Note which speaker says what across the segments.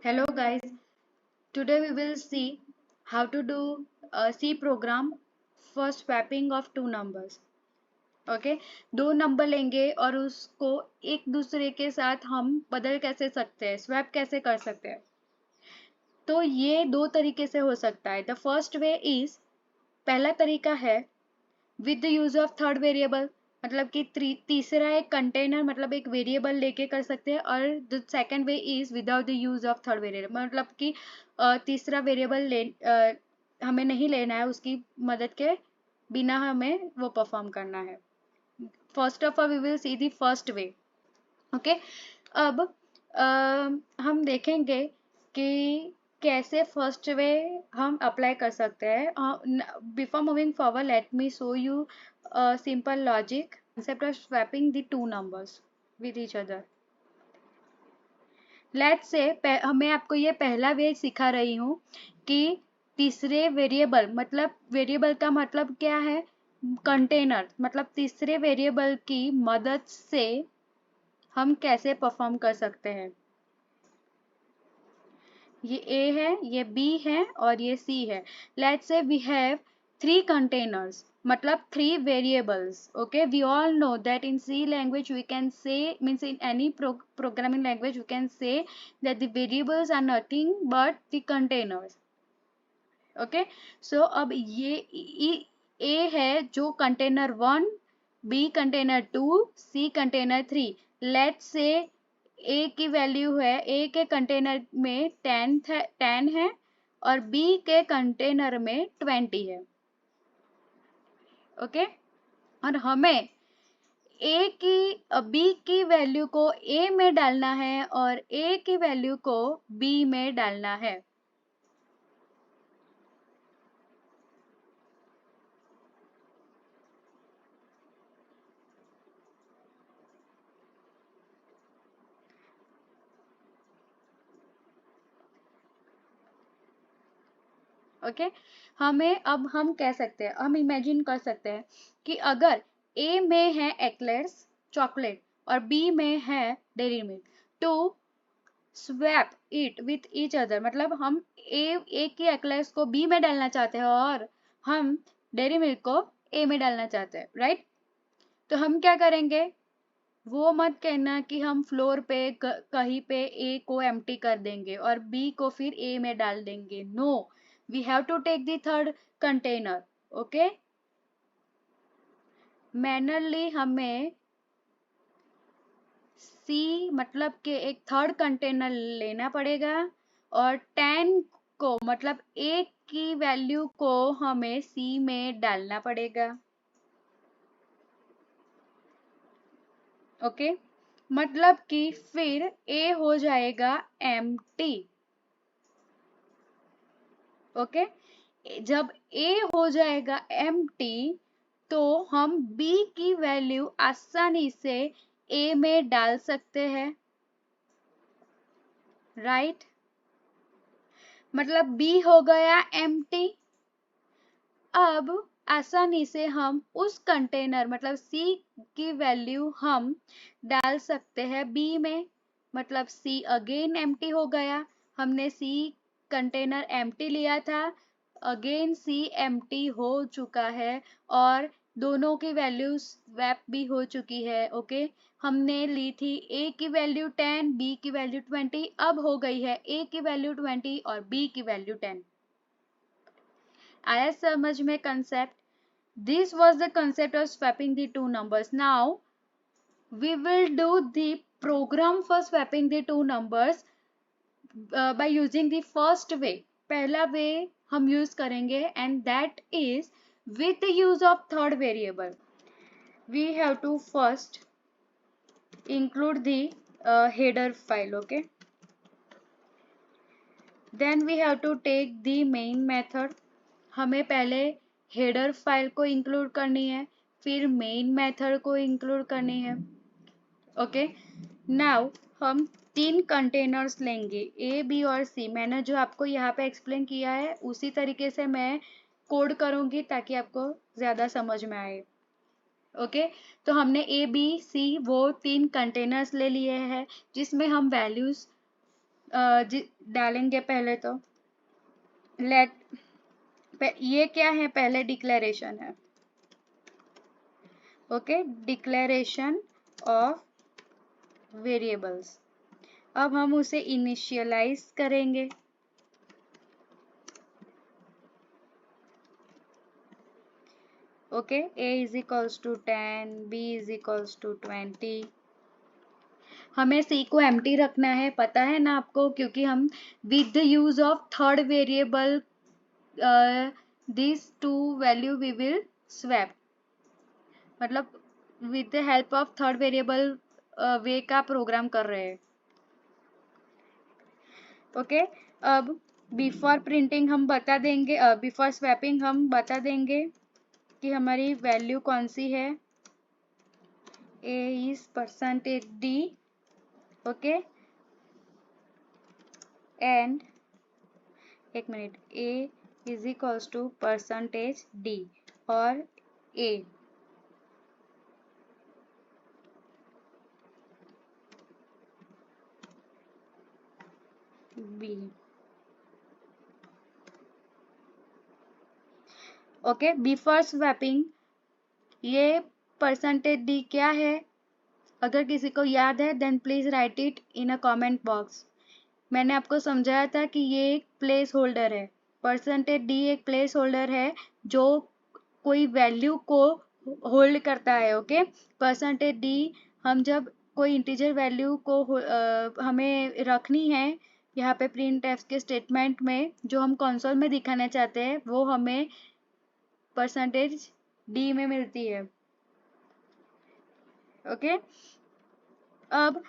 Speaker 1: Hello guys, today we will see how to do a C program for swapping of two numbers. Okay दो number लेंगे और उसको एक दूसरे के साथ हम बदल कैसे सकते हैं, स्वैप कैसे कर सकते हैं। तो ये दो तरीके से हो सकता है। द फर्स्ट वे इज, पहला तरीका है with the use of third variable, मतलब कि तीसरा एक कंटेनर मतलब एक वेरिएबल लेके कर सकते हैं। और the second way is without the use of third variable, मतलब कि तीसरा वेरिएबल हमें नहीं लेना है, उसकी मदद के बिना हमें वो परफॉर्म करना है। First of all we will see the first way. Okay, अब हम देखेंगे कि कैसे फर्स्ट वे हम अप्लाई कर सकते हैं। Before moving forward let me show you simple logic concept of swapping the two numbers with each other. Let's say मैं आपको ये पहला वे सिखा रही हूँ कि तीसरे वेरिएबल, मतलब वेरिएबल का मतलब क्या है, कंटेनर, मतलब तीसरे वेरिएबल की मदद से हम कैसे परफॉर्म कर सकते हैं। ये A है, ये B है और ये C है। Let's say we have three containers, मतलब three variables. Okay, we all know that in C language we can say, means in any programming language we can say that the variables are nothing but the containers. Okay, so अब ये A है जो container 1, B container 2, C container 3। Let's say A की value है, A के container में 10 है और B के कंटेनर में 20 है। ओके, और हमें B की वैल्यू को A में डालना है और A की वैल्यू को B में डालना है। ओके, अब हम कह सकते हैं, हम इमेजिन कर सकते हैं कि अगर A में है एक्लेयर्स चॉकलेट और B में है Dairy Milk, to swap it with each other, मतलब हम A की एक्लेयर्स को B में डालना चाहते हैं और हम डेयरी मिल्क को A में डालना चाहते हैं, राइट। तो हम क्या करेंगे, वो मत कहना कि हम फ्लोर पे कहीं पे A को एम्प्टी कर देंगे और B को फिर A में डाल देंगे। No, we have to take the third container. okay, manually हमें C मतलब के एक थर्ड कंटेनर लेना पड़ेगा और 10 को, मतलब A की वैल्यू को हमें C में डालना पड़ेगा। ओके, मतलब कि फिर A हो जाएगा एम्प्टी। ओके, जब A हो जाएगा एम्प्टी तो हम B की वैल्यू आसानी से A में डाल सकते हैं, राइट। मतलब B हो गया एम्प्टी। अब आसानी से हम उस कंटेनर, मतलब C की वैल्यू हम डाल सकते हैं B में, मतलब C अगेन एम्प्टी हो गया। हमने C कंटेनर एम्प्टी लिया था, अगेन C एम्प्टी हो चुका है और दोनों की वैल्यू स्वैप भी हो चुकी है। ओके, हमने ली थी A की वैल्यू 10, B की वैल्यू 20, अब हो गई है A की वैल्यू 20 और B की वैल्यू 10। आया समझ में concept? This was the concept of swapping the two numbers. Now we will do the program for swapping the two numbers by using the first way. पहला वे हम यूज करेंगे and that is with the use of third variable. We have to first include the header file. Okay, then we have to take the main method. हमें पहले header file को include करनी है, फिर main method को include करनी है। Okay, now हम तीन कंटेनर्स लेंगे A, B और C। मैंने जो आपको यहाँ पे एक्सप्लेन किया है उसी तरीके से मैं कोड करूँगी ताकि आपको ज़्यादा समझ में आए। ओके, तो हमने A, B, C वो तीन कंटेनर्स ले लिए हैं जिसमें हम वैल्यूज डालेंगे पहले तो लेट ये क्या है, पहले डिक्लेरेशन है, ओके, डिक्लेरेशन ऑफ वेरिएबल्स। अब हम उसे इनिशियलाइज करेंगे, okay, a is equals to 10, b is equals to 20। हमें c को एम्प्टी रखना है, पता है ना आपको, क्योंकि हम with the use of third variable this two value we will swap, मतलब with the help of third variable वे का प्रोग्राम कर रहे हैं, ओके। अब बिफोर प्रिंटिंग हम बता देंगे, बिफोर स्वैपिंग हम बता देंगे कि हमारी वैल्यू कौन सी है। a is percentage d, okay, and एक minute, a is equals to percentage d और a b, okay. Before swapping ये परसेंटेज d क्या है, अगर किसी को याद है then please write it in a comment box. मैंने आपको समझाया था कि ये एक प्लेस होल्डर है, परसेंटेज डी एक प्लेस होल्डर है जो कोई वैल्यू को होल्ड करता है, ओके। परसेंटेज डी हम जब कोई इंटीजर वैल्यू को हमें रखनी है यहाँ पे प्रिंट एफ के स्टेटमेंट में, जो हम कंसोल में दिखाना चाहते हैं वो हमें परसेंटेज डी में मिलती है, ओके। अब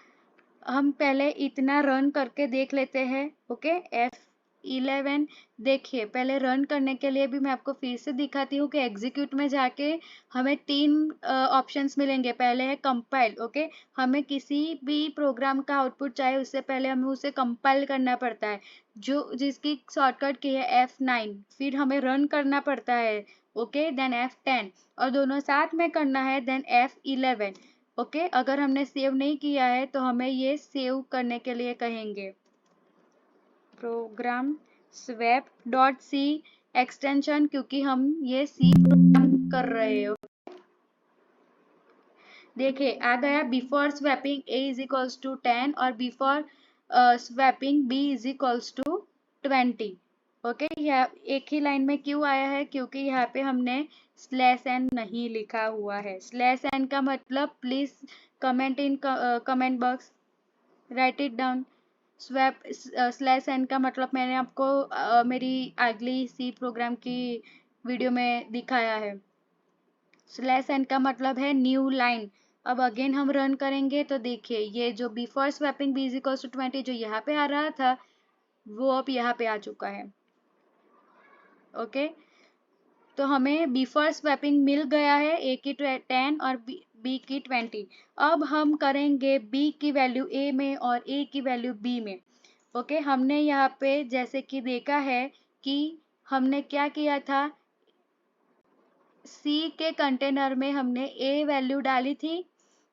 Speaker 1: हम पहले इतना रन करके देख लेते हैं, ओके। F11 देखिए, पहले रन करने के लिए भी मैं आपको फिर से दिखाती हूँ कि एग्जीक्यूट में जाके हमें तीन ऑप्शंस मिलेंगे। पहले है कंपाइल, ओके, हमें किसी भी प्रोग्राम का आउटपुट चाहे उससे पहले हमें उसे कंपाइल करना पड़ता है, जो जिसकी शॉर्टकट की है F9, फिर हमें रन करना पड़ता है, ओके, देन F10, और दोनों साथ में करना है, देन F11, ओके। अगर हमने सेव नहीं किया है तो हमें ये सेव करने के लिए कहेंगे program swap dot C extension, क्योंकि हम ये सी प्रोग्राम कर रहे हो। देखिए आ गया, before swapping a is equals to 10 और before swapping b is equals to 20, okay. यह एक ही लाइन में क्यों आया है, क्योंकि यहाँ पे हमने स्लैश एन नहीं लिखा हुआ है। स्लैश एन का मतलब please comment in comment box, write it down. Swap slash N का मतलब मैंने आपको मेरी अगली सी प्रोग्राम की वीडियो में दिखाया है। स्लैश एन का मतलब है न्यू लाइन। अब अगेन हम रन करेंगे तो देखिए ये जो before swapping b is equals to 20 जो यहाँ पे आ रहा था वो अब यहाँ पे आ चुका है, ओके। तो हमें बिफोर स्वैपिंग मिल गया है, a की 10 और b की 20। अब हम करेंगे b की वैल्यू a में और a की वैल्यू b में, ओके। हमने यहाँ पे जैसे कि देखा है कि हमने क्या किया था, C के कंटेनर में हमने A वैल्यू डाली थी,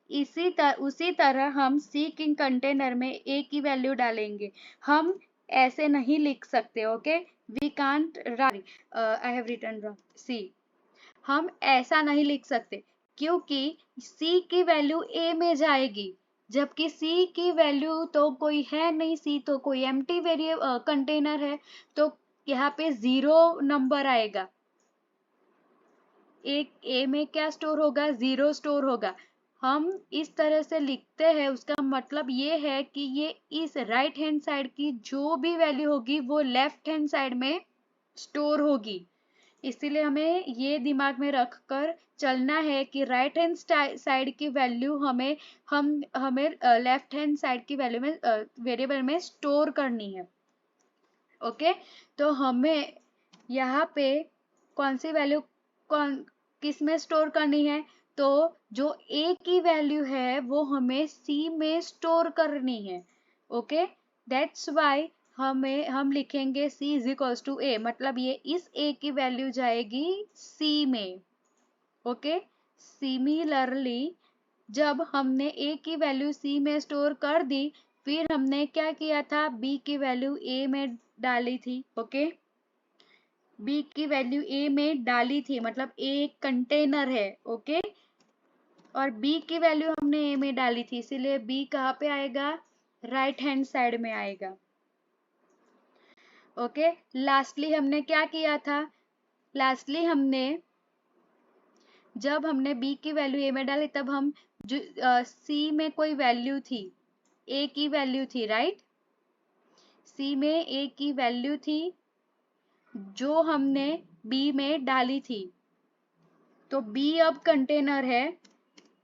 Speaker 1: उसी तरह हम C के कंटेनर में A की वैल्यू डालेंगे। हम ऐसे नहीं लिख सकते, okay, we can't write, I have written wrong, C, हम ऐसा नहीं लिख सकते क्योंकि C की वैल्यू A में जाएगी, जबकि C की वैल्यू तो कोई है नहीं, C तो कोई एम्प्टी वेरिएबल कंटेनर है, तो यहाँ पे 0 नंबर आएगा। एक ए में क्या स्टोर होगा, 0 स्टोर होगा। हम इस तरह से लिखते हैं, उसका मतलब ये है कि ये इस राइट हैंड साइड की जो भी वैल्यू होगी वो लेफ्ट हैंड साइड में स्टोर होगी। इसीलिए हमें ये दिमाग में रख कर चलना है कि राइट हैंड साइड की वैल्यू हमें लेफ्ट हैंड साइड की वैल्यू में वेरिएबल में स्टोर करनी है, ओके। तो हमें यहाँ पे कौन सी वैल्यू कौन किस में स्टोर करनी है, तो जो a की वैल्यू है वो हमें c में स्टोर करनी है, ओके। दैट्स वाई हम लिखेंगे c is equals to a, मतलब ये इस a की वैल्यू जाएगी c में, ओके। सिमिलरली जब हमने a की वैल्यू c में स्टोर कर दी, फिर हमने क्या किया था, b की वैल्यू a में डाली थी। ओके, b की वैल्यू a में डाली थी, मतलब a एक कंटेनर है। ओके, और b की वैल्यू हमने a में डाली थी, इसीलिए b कहाँ पे आएगा, राइट हैंड साइड में आएगा। ओके, लास्टली हमने क्या किया था, लास्टली हमने जब हमने b की वैल्यू a में डाली, तब हम जो c में कोई वैल्यू थी, a की वैल्यू थी, राइट, c में a की वैल्यू थी जो हमने b में डाली थी। तो b अब कंटेनर है,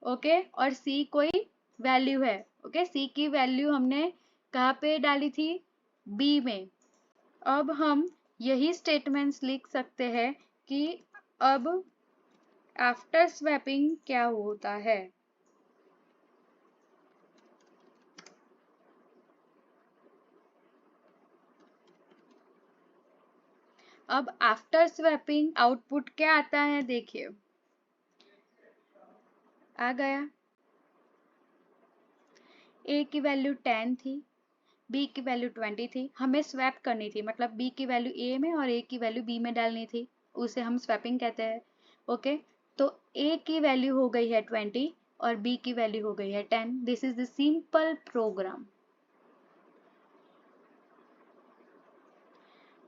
Speaker 1: ओके, और c कोई वैल्यू है। ओके, c की वैल्यू हमने कहाँ पे डाली थी, b में। अब हम यही स्टेटमेंट्स लिख सकते हैं कि अब आफ्टर स्वैपिंग क्या होता है। अब आफ्टर स्वैपिंग आउटपुट क्या आता है, देखिए, आ गया, a की वैल्यू 10 थी, b की वैल्यू 20 थी, हमें स्वैप करनी थी, मतलब b की वैल्यू a में और a की वैल्यू b में डालनी थी, उसे हम स्वैपिंग कहते हैं। ओके, तो a की वैल्यू हो गई है 20 और b की वैल्यू हो गई है 10। This is the simple program.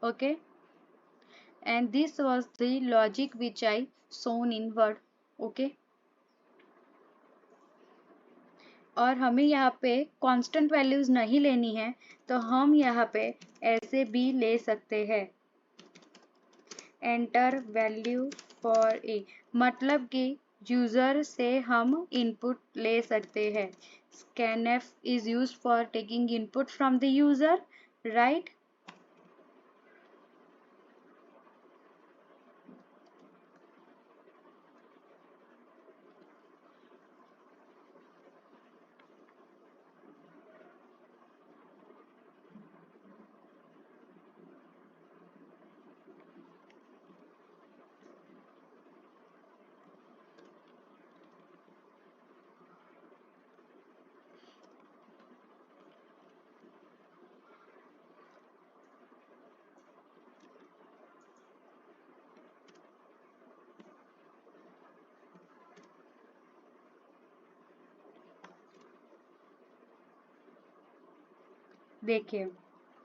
Speaker 1: Okay, and this was the logic which I shown in word. Okay, और हमें यहाँ पे कांस्टेंट वैल्यूज नहीं लेनी है, तो हम यहाँ पे ऐसे भी ले सकते हैं, एंटर वैल्यू फॉर ए, मतलब कि यूजर से हम इनपुट ले सकते हैं। scanf is used for taking input from the user, right? देखिए,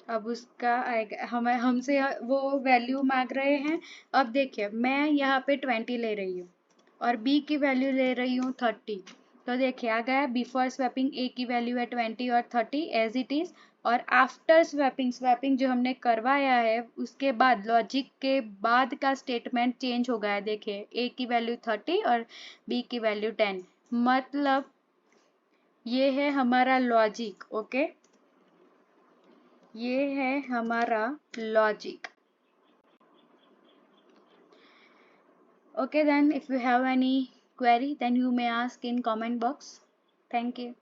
Speaker 1: अब उसका आएगा, हमें हमसे वो वैल्यू मांग रहे हैं। अब देखिए, मैं यहाँ पे 20 ले रही हूँ और b की वैल्यू ले रही हूँ 30। तो देखिए, आ गया, बिफोर स्वैपिंग a की वैल्यू है 20 और 30 एज इट इज, और आफ्टर स्वैपिंग, स्वैपिंग जो हमने करवाया है उसके बाद, लॉजिक के बाद का स्टेटमेंट चेंज हो गया है। देखिए, a की वैल्यू 30 और b की वैल्यू 10, मतलब ये है हमारा लॉजिक। ओके, ये है हमारा logic. Okay, then if you have any query, then you may ask in comment box. Thank you.